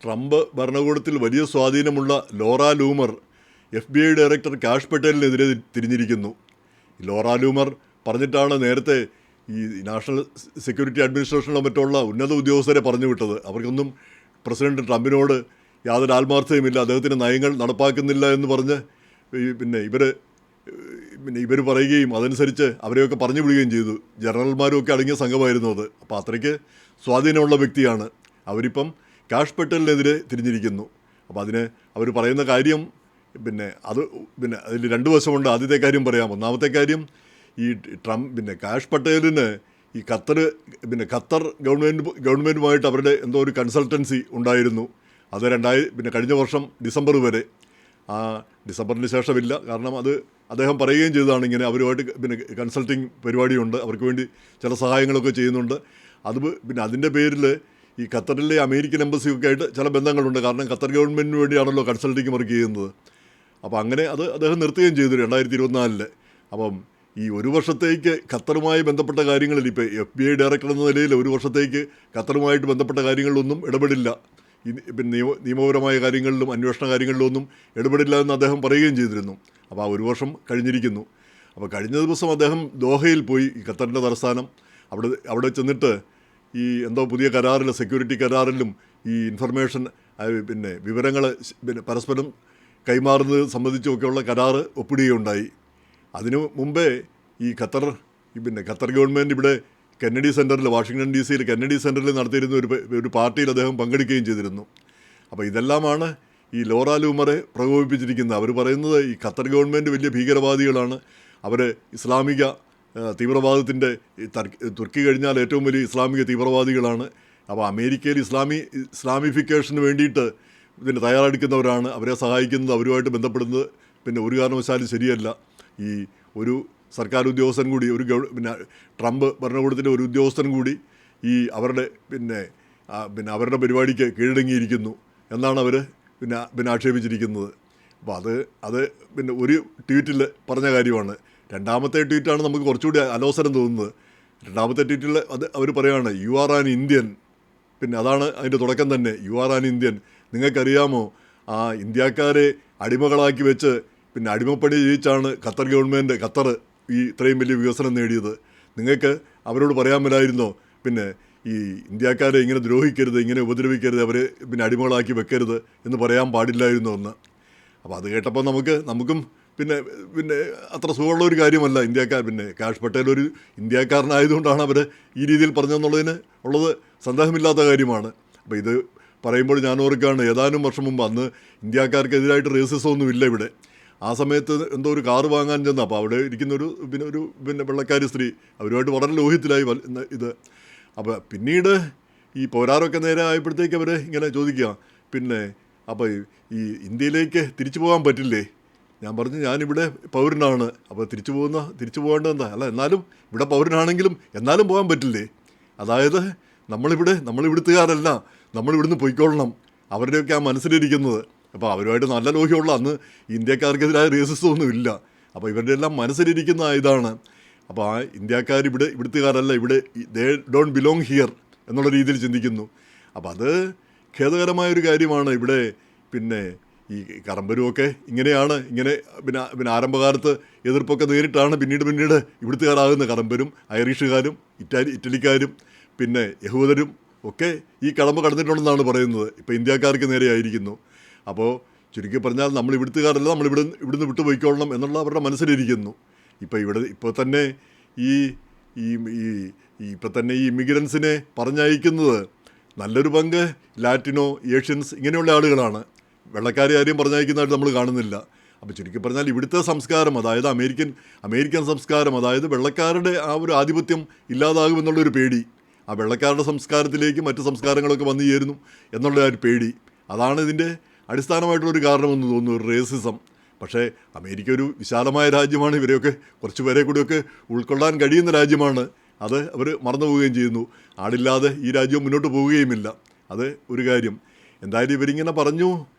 Trump ഭരണകൂടത്തിൽ വലിയ സ്വാധീനമുള്ള Laura Loomer FBI director Kash പട്ടേലിനെതിരെ തിരിഞ്ഞിരിക്കുന്നു. ലോറ ലൂമർ പറഞ്ഞിട്ടാണ് നേരത്തെ ഈ നാഷണൽ സെക്യൂരിറ്റി അഡ്മിനിസ്ട്രേഷനിലോ മറ്റുള്ള ഉന്നത ഉദ്യോഗസ്ഥരെ പറഞ്ഞു വിട്ടത്. അവർക്കൊന്നും പ്രസിഡന്റ് ട്രംപിനോട് യാതൊരു ആത്മാർത്ഥതയുമില്ല, അദ്ദേഹത്തിൻ്റെ നയങ്ങൾ നടപ്പാക്കുന്നില്ല എന്ന് പറഞ്ഞ് ഇവർ പറയുകയും അതനുസരിച്ച് അവരെയൊക്കെ പറഞ്ഞു വിടുകയും ചെയ്തു. ജനറൽമാരും ഒക്കെ അടങ്ങിയ സംഘമായിരുന്നു അത്. അപ്പോൾ അത്രയ്ക്ക് സ്വാധീനമുള്ള വ്യക്തിയാണ്. അവരിപ്പം കാഷ് പട്ടേലിനെതിരെ തിരിഞ്ഞിരിക്കുന്നു. അപ്പോൾ അതിന് അവർ പറയുന്ന കാര്യം അതിൽ രണ്ട് വശമുണ്ട്. ആദ്യത്തെ കാര്യം പറയാം. ഒന്നാമത്തെ കാര്യം, ഈ കാഷ് പട്ടേലിന് ഈ ഖത്തർ ഗവൺമെൻറ്റുമായിട്ട് അവരുടെ എന്തോ ഒരു കൺസൾട്ടൻസി ഉണ്ടായിരുന്നു. അത് കഴിഞ്ഞ വർഷം ഡിസംബർ വരെ. ആ ഡിസംബറിന് ശേഷമില്ല. കാരണം അത് അദ്ദേഹം പറയുകയും ചെയ്തതാണ്, ഇങ്ങനെ അവരുമായിട്ട് കൺസൾട്ടിങ് പരിപാടിയുണ്ട്, അവർക്ക് വേണ്ടി ചില സഹായങ്ങളൊക്കെ ചെയ്യുന്നുണ്ട്. അതിൻ്റെ പേരിൽ ഈ ഖത്തറിലെ അമേരിക്കൻ എംബസിയൊക്കെ ആയിട്ട് ചില ബന്ധങ്ങളുണ്ട്. കാരണം ഖത്തർ ഗവൺമെൻറ്റിന് വേണ്ടിയാണല്ലോ കൺസൾട്ടിങ് വർക്ക് ചെയ്യുന്നത്. അപ്പോൾ അങ്ങനെ അത് അദ്ദേഹം നിർത്തുകയും ചെയ്തു 2024. അപ്പം ഈ ഒരു വർഷത്തേക്ക് ഖത്തറുമായി ബന്ധപ്പെട്ട കാര്യങ്ങളിൽ ഇപ്പോൾ FBI ഡയറക്ടർ എന്ന നിലയിൽ ഒരു വർഷത്തേക്ക് ഖത്തറുമായിട്ട് ബന്ധപ്പെട്ട കാര്യങ്ങളിലൊന്നും ഇടപെടില്ല. നിയമപരമായ കാര്യങ്ങളിലും അന്വേഷണ കാര്യങ്ങളിലൊന്നും ഇടപെടില്ല എന്ന് അദ്ദേഹം പറയുകയും ചെയ്തിരുന്നു. അപ്പോൾ ആ ഒരു വർഷം കഴിഞ്ഞിരിക്കുന്നു. അപ്പോൾ കഴിഞ്ഞ ദിവസം അദ്ദേഹം ദോഹയിൽ പോയി, ഈ ഖത്തറിൻ്റെ തലസ്ഥാനം. അവിടെ ചെന്നിട്ട് ഈ എന്തോ പുതിയ കരാറിൽ, സെക്യൂരിറ്റി കരാറിലും ഈ ഇൻഫർമേഷൻ വിവരങ്ങൾ പരസ്പരം കൈമാറുന്നത് സംബന്ധിച്ചുമൊക്കെയുള്ള കരാറ് ഒപ്പിടുകയുണ്ടായി. അതിനു മുമ്പേ ഈ ഖത്തർ ഗവൺമെൻറ് ഇവിടെ കെന്നഡി സെൻറ്ററിൽ, വാഷിങ്ടൺ DC കെന്നഡി സെൻറ്ററിൽ നടത്തിയിരുന്ന ഒരു പാർട്ടിയിൽ അദ്ദേഹം പങ്കെടുക്കുകയും ചെയ്തിരുന്നു. അപ്പോൾ ഇതെല്ലാമാണ് ഈ ലോറ ലൂമറെ പ്രകോപിപ്പിച്ചിരിക്കുന്നത്. അവർ പറയുന്നത് ഈ ഖത്തർ ഗവൺമെൻറ് വലിയ ഭീകരവാദികളാണ്, അവർ ഇസ്ലാമിക തീവ്രവാദത്തിൻ്റെ തുർക്കി കഴിഞ്ഞാൽ ഏറ്റവും വലിയ ഇസ്ലാമിക തീവ്രവാദികളാണ്. അപ്പോൾ അമേരിക്കയിൽ ഇസ്ലാമിഫിക്കേഷന് വേണ്ടിയിട്ട് തയ്യാറെടുക്കുന്നവരാണ്, അവരെ സഹായിക്കുന്നത്, അവരുമായിട്ട് ബന്ധപ്പെടുന്നത് ഒരു കാരണവശാലും ശരിയല്ല. ഈ ഒരു സർക്കാർ ഉദ്യോഗസ്ഥൻ കൂടി, ട്രംപ് ഭരണകൂടത്തിൻ്റെ ഒരു ഉദ്യോഗസ്ഥൻ കൂടി ഈ അവരുടെ അവരുടെ പരിപാടിക്ക് കീഴടങ്ങിയിരിക്കുന്നു എന്നാണ് അവർ ആക്ഷേപിച്ചിരിക്കുന്നത്. അപ്പോൾ അത് ഒരു ട്വീറ്റിൽ പറഞ്ഞ കാര്യമാണ്. രണ്ടാമത്തെ ട്വീറ്റാണ് നമുക്ക് കുറച്ചുകൂടി അലോസരം തോന്നുന്നത്. രണ്ടാമത്തെ ട്വീറ്റിൽ അവർ പറയുകയാണ്, യു ആർ ആൻ ഇന്ത്യൻ. അതാണ് അതിൻ്റെ തുടക്കം തന്നെ, യു ആർ ആൻ ഇന്ത്യൻ. നിങ്ങൾക്കറിയാമോ, ആ ഇന്ത്യക്കാരെ അടിമകളാക്കി വെച്ച് അടിമപ്പണി ചെയ്യിച്ചാണ് ഖത്തർ ഈ ഇത്രയും വലിയ വികസനം നേടിയത്. നിങ്ങൾക്ക് അവരോട് പറയാൻ മേലായിരുന്നോ, ഈ ഇന്ത്യക്കാരെ ഇങ്ങനെ ദ്രോഹിക്കരുത്, ഇങ്ങനെ ഉപദ്രവിക്കരുത്, അവരെ അടിമകളാക്കി വെക്കരുത് എന്ന് പറയാൻ പാടില്ലായിരുന്നു എന്ന്. അപ്പോൾ അത് കേട്ടപ്പോൾ നമുക്കും അത്ര സുഖമുള്ള ഒരു കാര്യമല്ല. കാഷ് പട്ടേൽ ഒരു ഇന്ത്യക്കാരനായതുകൊണ്ടാണ് അവർ ഈ രീതിയിൽ പറഞ്ഞതെന്നുള്ളതിന് സന്ദേഹമില്ലാത്ത കാര്യമാണ്. അപ്പോൾ ഇത് പറയുമ്പോൾ ഞാൻ ഓർക്കുകയാണ്, ഏതാനും വർഷം മുമ്പ്, അന്ന് ഇന്ത്യക്കാർക്കെതിരായിട്ട് റേസിസം ഒന്നുമില്ല ഇവിടെ. ആ സമയത്ത് എന്തോ ഒരു കാറ് വാങ്ങാൻ ചെന്ന, അപ്പോൾ അവിടെ ഇരിക്കുന്നൊരു വെള്ളക്കാരി സ്ത്രീ, അവരുമായിട്ട് വളരെ ലോഹിത്തിലായി ഇത്. അപ്പോൾ പിന്നീട് ഈ പോരാറൊക്കെ നേരെ ആയപ്പോഴത്തേക്ക് അവർ ഇങ്ങനെ ചോദിക്കുക, അപ്പോൾ ഈ ഇന്ത്യയിലേക്ക് തിരിച്ചു പോകാൻ പറ്റില്ലേ? ഞാൻ പറഞ്ഞു, ഞാനിവിടെ പൗരനാണ്. അപ്പോൾ തിരിച്ചു പോകേണ്ടതെന്താ? അല്ല, എന്നാലും ഇവിടെ പൗരനാണെങ്കിലും എന്നാലും പോകാൻ പറ്റില്ലേ? അതായത് നമ്മളിവിടുത്തുകാരല്ല, നമ്മളിവിടുന്ന് പൊയ്ക്കൊള്ളണം. അവരുടെയൊക്കെ ആ മനസ്സിലിരിക്കുന്നത്. അപ്പോൾ അവരുമായിട്ട് നല്ല ലോഹ്യമുള്ള, അന്ന് ഇന്ത്യക്കാർക്കെതിരായ റേസിസം ഒന്നും ഇല്ല. അപ്പോൾ ഇവരുടെ എല്ലാം മനസ്സിലിരിക്കുന്ന ഇതാണ്. അപ്പോൾ ആ ഇന്ത്യക്കാർ ഇവിടുത്തുകാരല്ല, ഇവിടെ ദേ ഡോണ്ട് ബിലോങ് ഹിയർ എന്നുള്ള രീതിയിൽ ചിന്തിക്കുന്നു. അപ്പോൾ അത് ഖേദകരമായൊരു കാര്യമാണ്. ഇവിടെ ഈ കറമ്പരുമൊക്കെ ഇങ്ങനെയാണ്. ആരംഭകാലത്ത് എതിർപ്പൊക്കെ നേരിട്ടാണ് പിന്നീട് ഇവിടുത്തുകാരാകുന്ന കറമ്പരും ഐറിഷുകാരും ഇറ്റലിക്കാരും യഹൂദരും ഒക്കെ ഈ കടമ്പ കടന്നിട്ടുണ്ടെന്നാണ് പറയുന്നത്. ഇപ്പോൾ ഇന്ത്യക്കാർക്ക് നേരെയായിരിക്കുന്നു. അപ്പോൾ ചുരുക്കി പറഞ്ഞാൽ നമ്മൾ ഇവിടുത്തുകാരല്ല, ഇവിടുന്ന് വിട്ടുപോയിക്കൊള്ളണം എന്നുള്ള അവരുടെ മനസ്സിലിരിക്കുന്നു. ഇപ്പോൾ തന്നെ ഈ ഇമിഗ്രൻസിനെ പറഞ്ഞയക്കുന്നത് നല്ലൊരു പങ്ക് ലാറ്റിനോ, ഏഷ്യൻസ് ഇങ്ങനെയുള്ള ആളുകളാണ്. വെള്ളക്കാരെ ആരെയും പറഞ്ഞയക്കുന്നതായിട്ട് നമ്മൾ കാണുന്നില്ല. അപ്പോൾ ചുരുക്കി പറഞ്ഞാൽ ഇവിടുത്തെ സംസ്കാരം, അതായത് അമേരിക്കൻ സംസ്കാരം, അതായത് വെള്ളക്കാരുടെ ആ ഒരു ആധിപത്യം ഇല്ലാതാകുമെന്നുള്ളൊരു പേടി, ആ വെള്ളക്കാരുടെ സംസ്കാരത്തിലേക്ക് മറ്റ് സംസ്കാരങ്ങളൊക്കെ വന്നു ചേരുന്നു എന്നുള്ള ഒരു പേടി, അതാണ് ഇതിൻ്റെ അടിസ്ഥാനമായിട്ടുള്ളൊരു കാരണമെന്ന് തോന്നുന്നു, ഒരു റേസിസം. പക്ഷേ അമേരിക്ക ഒരു വിശാലമായ രാജ്യമാണ്. ഇവരെയൊക്കെ കുറച്ച് പേരെ കൂടിയൊക്കെ ഉൾക്കൊള്ളാൻ കഴിയുന്ന രാജ്യമാണ്. അത് അവർ മറന്നു പോവുകയും ചെയ്യുന്നു. ആളില്ലാതെ ഈ രാജ്യം മുന്നോട്ട് പോവുകയുമില്ല. അത് ഒരു കാര്യം. എന്തായാലും ഇവരിങ്ങനെ പറഞ്ഞു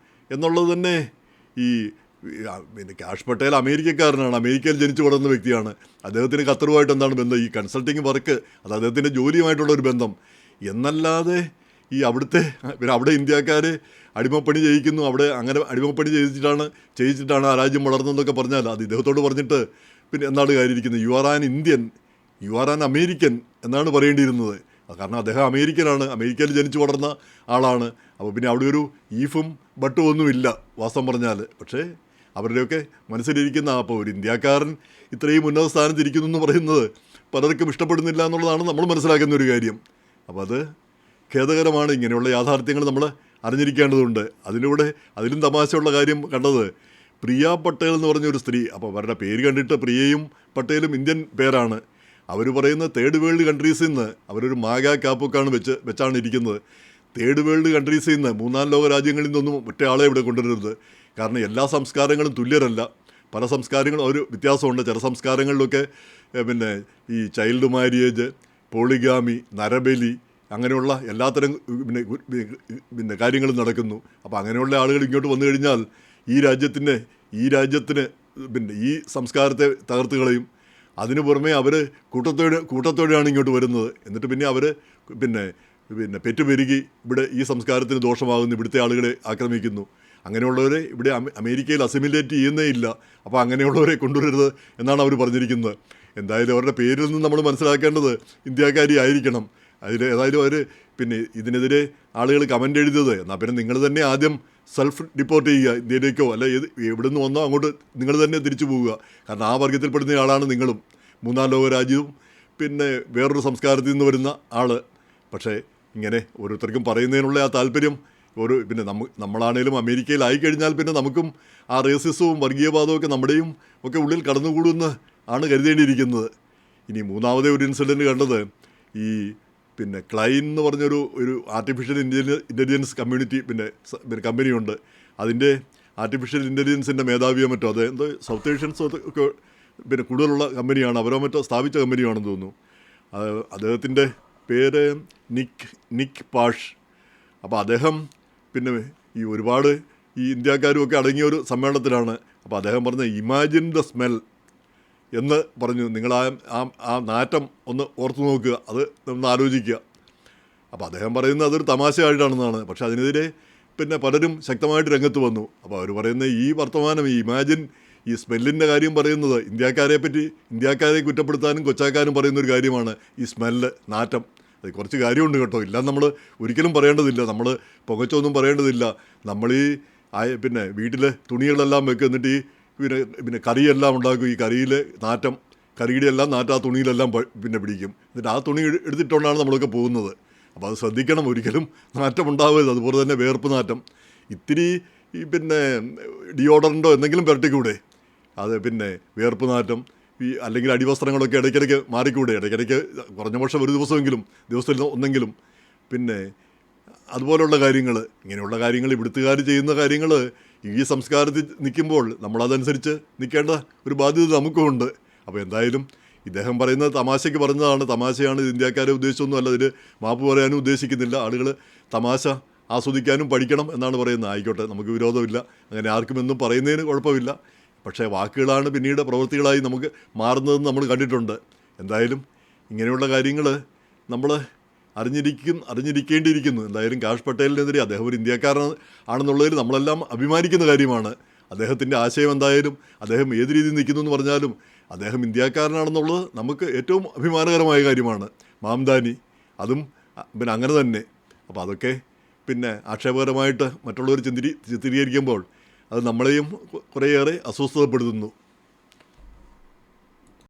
എന്നുള്ളത് തന്നെ, ഈ കാഷ് പട്ടേൽ അമേരിക്കക്കാരനാണ്, അമേരിക്കയിൽ ജനിച്ചു വളർന്ന വ്യക്തിയാണ്. അദ്ദേഹത്തിന് ഖത്തറുമായിട്ട് എന്താണ് ബന്ധം? ഈ കൺസൾട്ടിങ് വർക്ക്, അത് അദ്ദേഹത്തിൻ്റെ ജോലിയുമായിട്ടുള്ളൊരു ബന്ധം എന്നല്ലാതെ ഈ അവിടുത്തെ പിന്നെ അവിടെ ഇന്ത്യക്കാരെ അടിമപ്പണി ചെയ്യിക്കുന്നു, അവിടെ അങ്ങനെ അടിമപ്പണി ചെയ്യിച്ചിട്ടാണ് ആ രാജ്യം വളർന്നതെന്നൊക്കെ പറഞ്ഞാൽ അത് ഇദ്ദേഹത്തോട് പറഞ്ഞിട്ട് പിന്നെ എന്താണ് കാര്യമിരിക്കുന്നത്? You are an Indian, you are an American എന്നാണ് പറയേണ്ടിയിരുന്നത്. കാരണം അദ്ദേഹം അമേരിക്കനാണ്, അമേരിക്കയിൽ ജനിച്ചു വളർന്ന ആളാണ്. അപ്പോൾ പിന്നെ അവിടെ ഒരു ഈഫും ബട്ടും ഒന്നുമില്ല വാസ്തവം പറഞ്ഞാൽ. പക്ഷേ അവരുടെയൊക്കെ മനസ്സിലിരിക്കുന്ന അപ്പോൾ ഒരു ഇന്ത്യക്കാരൻ ഇത്രയും ഉന്നത സ്ഥാനത്തിരിക്കുന്നു എന്ന് പറയുന്നത് പലർക്കും ഇഷ്ടപ്പെടുന്നില്ല എന്നുള്ളതാണ് നമ്മൾ മനസ്സിലാക്കുന്ന ഒരു കാര്യം. അപ്പോൾ അത് ഖേദകരമാണ്. ഇങ്ങനെയുള്ള യാഥാർത്ഥ്യങ്ങൾ നമ്മൾ അറിഞ്ഞിരിക്കേണ്ടതുണ്ട്. അതിലും തമാശയുള്ള കാര്യം കണ്ടത് പ്രിയ പട്ടേൽ എന്ന് പറഞ്ഞൊരു സ്ത്രീ. അപ്പോൾ അവരുടെ പേര് കണ്ടിട്ട് പ്രിയയും പട്ടേലും ഇന്ത്യൻ പേരാണ്. അവർ പറയുന്ന തേർഡ് വേൾഡ് കൺട്രീസിൽ നിന്ന് അവരൊരു മാഗാ ക്യാപ്പൊക്കെയാണ് വെച്ചാണ് ഇരിക്കുന്നത്. തേർഡ് വേൾഡ് കൺട്രീസിൽ നിന്ന്, മൂന്നാം ലോക രാജ്യങ്ങളിൽ നിന്നൊന്നും ഒറ്റ ആളെ ഇവിടെ കൊണ്ടുവരരുത്. കാരണം എല്ലാ സംസ്കാരങ്ങളും തുല്യരല്ല. പല സംസ്കാരങ്ങളും ഒരു വ്യത്യാസമുണ്ട്. ചില സംസ്കാരങ്ങളിലൊക്കെ പിന്നെ ഈ ചൈൽഡ് മാര്യേജ്, പോളിഗാമി, നരബലി അങ്ങനെയുള്ള എല്ലാത്തരം പിന്നെ കാര്യങ്ങളും നടക്കുന്നു. അപ്പോൾ അങ്ങനെയുള്ള ആളുകൾ ഇങ്ങോട്ട് വന്നു കഴിഞ്ഞാൽ ഈ രാജ്യത്തിന് പിന്നെ ഈ സംസ്കാരത്തെ തകർത്ത് കളയും. അതിനു പുറമെ അവർ കൂട്ടത്തോടെയാണ് ഇങ്ങോട്ട് വരുന്നത്. എന്നിട്ട് പിന്നെ അവർ പിന്നെ പെറ്റുപെരുകി ഇവിടെ ഈ സംസ്കാരത്തിന് ദോഷമാകുന്നു, ഇവിടുത്തെ ആളുകളെ ആക്രമിക്കുന്നു. അങ്ങനെയുള്ളവരെ ഇവിടെ അമേരിക്കയിൽ അസിമിലേറ്റ് ചെയ്യുന്നേ ഇല്ല. അപ്പോൾ അങ്ങനെയുള്ളവരെ കൊണ്ടുവരരുത് എന്നാണ് അവർ പറഞ്ഞിരിക്കുന്നത്. എന്തായാലും അവരുടെ പേരിൽ നിന്ന് നമ്മൾ മനസ്സിലാക്കേണ്ടത് ഇന്ത്യക്കാരി ആയിരിക്കണം. ഏതായാലും അവർ പിന്നെ ഇതിനെതിരെ ആളുകൾ കമൻ്റ് എഴുതിയത്, എന്നാൽ പിന്നെ നിങ്ങൾ തന്നെ ആദ്യം സെൽഫ് ഡിപ്പോർട്ട് ചെയ്യുക ഇന്ത്യയിലേക്കോ, അല്ല എവിടെ നിന്ന് വന്നോ അങ്ങോട്ട് നിങ്ങൾ തന്നെ തിരിച്ചു പോവുക. കാരണം ആ വർഗത്തിൽപ്പെടുന്ന ആളാണ് നിങ്ങളും, മൂന്നാം ലോക രാജ്യവും പിന്നെ വേറൊരു സംസ്കാരത്തിൽ നിന്ന് വരുന്ന ആൾ. പക്ഷേ ഇങ്ങനെ ഓരോരുത്തർക്കും പറയുന്നതിനുള്ള ആ താല്പര്യം പിന്നെ നമ്മളാണേലും അമേരിക്കയിലായിക്കഴിഞ്ഞാൽ പിന്നെ നമുക്കും ആ റേസിസവും വർഗീയവാദവും ഒക്കെ നമ്മുടെയും ഒക്കെ ഉള്ളിൽ കടന്നുകൂടുമെന്ന് ആണ് കരുതേണ്ടിയിരിക്കുന്നത്. ഇനി മൂന്നാമതേ ഒരു ഇൻസിഡൻറ്റ് കണ്ടത് ഈ പിന്നെ ക്ലൈൻ എന്ന് പറഞ്ഞൊരു ആർട്ടിഫിഷ്യൽ ഇൻ്റലിജൻസ് കമ്മ്യൂണിറ്റി പിന്നെ കമ്പനിയുണ്ട്. അതിൻ്റെ ആർട്ടിഫിഷ്യൽ ഇൻ്റലിജൻസിൻ്റെ മേധാവിയോ മറ്റോ, അത് എന്തോ സൗത്ത് ഏഷ്യൻസ് ഒക്കെ പിന്നെ കൂടുതലുള്ള കമ്പനിയാണ്, അവരോ മറ്റോ സ്ഥാപിച്ച കമ്പനിയാണെന്ന് തോന്നുന്നു. അദ്ദേഹത്തിൻ്റെ പേര് നിക് പാഷ്. അപ്പോൾ അദ്ദേഹം പിന്നെ ഈ ഒരുപാട് ഈ ഇന്ത്യക്കാരും ഒക്കെ അടങ്ങിയ ഒരു സമ്മേളനത്തിലാണ്. അപ്പോൾ അദ്ദേഹം പറഞ്ഞ ഇമാജിൻ ദ സ്മെൽ എന്ന് പറഞ്ഞു. നിങ്ങൾ ആ നാറ്റം ഒന്ന് ഓർത്തു നോക്കുക, അത് ഒന്ന് ആലോചിക്കുക. അപ്പോൾ അദ്ദേഹം പറയുന്നത് അതൊരു തമാശയായിട്ടാണെന്നാണ്. പക്ഷേ അതിനെതിരെ പിന്നെ പലരും ശക്തമായിട്ട് രംഗത്ത് വന്നു. അപ്പോൾ അവർ പറയുന്ന ഈ വർത്തമാനം, ഈ ഇമാജിൻ, ഈ സ്മെല്ലിൻ്റെ കാര്യം പറയുന്നത് ഇന്ത്യക്കാരെ കുറ്റപ്പെടുത്താനും കൊച്ചാക്കാനും പറയുന്നൊരു കാര്യമാണ് ഈ സ്മെല്ല്, നാറ്റം. അത് കുറച്ച് കാര്യമുണ്ട് കേട്ടോ. ഇല്ല നമ്മൾ ഒരിക്കലും പറയേണ്ടതില്ല, നമ്മൾ പുകച്ചൊന്നും പറയേണ്ടതില്ല. നമ്മൾ പിന്നെ വീട്ടിൽ തുണികളെല്ലാം വെക്കുക, എന്നിട്ട് പിന്നെ കറിയെല്ലാം ഉണ്ടാക്കും. ഈ കറിയുടെ എല്ലാം നാറ്റം ആ തുണിയിലെല്ലാം പിന്നെ പിടിക്കും. എന്നിട്ട് ആ തുണി എടുത്തിട്ടുകൊണ്ടാണ് നമ്മളൊക്കെ പോകുന്നത്. അപ്പോൾ അത് ശ്രദ്ധിക്കണം, ഒരിക്കലും നാറ്റം ഉണ്ടാവരുത്. അതുപോലെ തന്നെ വേർപ്പ് നാറ്റം. ഇത്തിരി ഈ പിന്നെ ഡിയോഡറൻറ്റോ എന്തെങ്കിലും പുരട്ടിക്കൂടെ? അത് പിന്നെ വേർപ്പ് നാറ്റം അല്ലെങ്കിൽ അടിവസ്ത്രങ്ങളൊക്കെ ഇടയ്ക്കിടയ്ക്ക് മാറിക്കൂടെ? ഇടയ്ക്കിടയ്ക്ക് കുറഞ്ഞ പക്ഷം ഒരു ദിവസത്തിൽ ഒന്നെങ്കിലും. പിന്നെ അതുപോലുള്ള കാര്യങ്ങൾ, ഇങ്ങനെയുള്ള കാര്യങ്ങൾ, ഇവിടുത്തുകാർ ചെയ്യുന്ന കാര്യങ്ങൾ ഈ സംസ്കാരത്തിൽ നിൽക്കുമ്പോൾ നമ്മളതനുസരിച്ച് നിൽക്കേണ്ട ഒരു ബാധ്യത നമുക്കുമുണ്ട്. അപ്പോൾ എന്തായാലും ഇദ്ദേഹം പറയുന്നത് തമാശയ്ക്ക് പറഞ്ഞതാണ്. തമാശയാണ്, ഇന്ത്യക്കാരെ ഉദ്ദേശിച്ചൊന്നുമല്ല. ഇതിൽ മാപ്പ് പറയാനും ഉദ്ദേശിക്കുന്നില്ല. ആളുകൾ തമാശ ആസ്വദിക്കാനും പഠിക്കണം എന്നാണ് പറയുന്നത്. ആയിക്കോട്ടെ, നമുക്ക് വിരോധമില്ല, അങ്ങനെ ആർക്കും എന്നും പറയുന്നതിന് കുഴപ്പമില്ല. പക്ഷേ വാക്കുകളാണ് പിന്നീട് പ്രവൃത്തികളായി നമുക്ക് മാറുന്നതെന്ന് നമ്മൾ കണ്ടിട്ടുണ്ട്. എന്തായാലും ഇങ്ങനെയുള്ള കാര്യങ്ങൾ നമ്മൾ അറിഞ്ഞിരിക്കേണ്ടിയിരിക്കുന്നു. എന്തായാലും കാഷ് പട്ടേലിനെതിരെ, അദ്ദേഹം ഒരു ഇന്ത്യക്കാരൻ ആണെന്നുള്ളതിൽ നമ്മളെല്ലാം അഭിമാനിക്കുന്ന കാര്യമാണ്. അദ്ദേഹത്തിൻ്റെ ആശയം എന്തായാലും, അദ്ദേഹം ഏത് രീതിയിൽ നിൽക്കുന്നു എന്ന് പറഞ്ഞാലും അദ്ദേഹം ഇന്ത്യക്കാരനാണെന്നുള്ളത് നമുക്ക് ഏറ്റവും അഭിമാനകരമായ കാര്യമാണ്. മാംദാനി അതും പിന്നെ അങ്ങനെ തന്നെ. അപ്പോൾ അതൊക്കെ പിന്നെ ആക്ഷേപകരമായിട്ട് മറ്റുള്ളവർ ചിത്രീകരിക്കുമ്പോൾ അത് നമ്മളെയും കുറേയേറെ അസ്വസ്ഥതപ്പെടുത്തുന്നു.